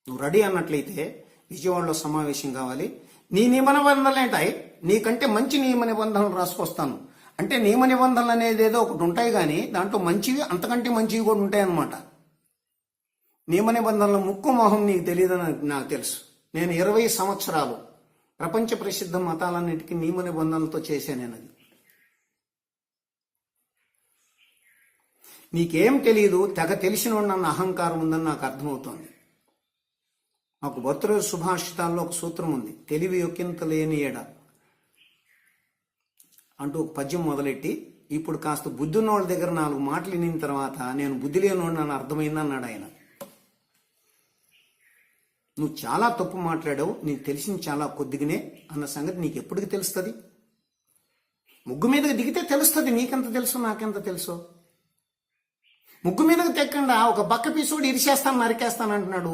నువ్వు రెడీ అన్నట్లయితే విజయవాడలో సమావేశం కావాలి. నీ నియమ నిబంధనలు ఏంటాయి? నీకంటే మంచి నియమ నిబంధనలు రాసుకొస్తాను. అంటే నియమ నిబంధనలు అనేది ఏదో ఒకటి ఉంటాయి, కానీ దాంట్లో మంచివి అంతకంటే మంచివి కూడా ఉంటాయన్నమాట. నియమ నిబంధనల ముక్కు మొహం నీకు తెలియదని నాకు తెలుసు. నేను 20 సంవత్సరాలు ప్రపంచ ప్రసిద్ధ మతాలన్నిటికీ నియమ నిబంధనలతో చేశాను. నేను అది నీకేం తెలియదు, తెగ తెలిసిన నన్న అహంకారం ఉందని నాకు అర్థమవుతోంది. మాకు భర్తృ సుభాషితాల్లో ఒక సూత్రం ఉంది, తెలివి యొక్కింత లేని ఏడ అంటూ ఒక పద్యం మొదలెట్టి, ఇప్పుడు కాస్త బుద్ధి ఉన్నోళ్ళ దగ్గర 4 మాటలు వినిన తర్వాత నేను బుద్ధి లేనివాడు నన్ను అర్థమైంది అన్నాడు ఆయన. నువ్వు చాలా తప్పు మాట్లాడావు, నీకు తెలిసింది చాలా కొద్దిగానే అన్న సంగతి నీకు ఎప్పటికి తెలుస్తుంది? ముగ్గు మీదకి దిగితే తెలుస్తుంది. నీకెంత తెలుసు, నాకెంత తెలుసు? ముగ్గు మీదకి తెక్కకుండా ఒక బక్క పీసుడు ఇరిచేస్తాను, నరికేస్తాను అంటున్నాడు.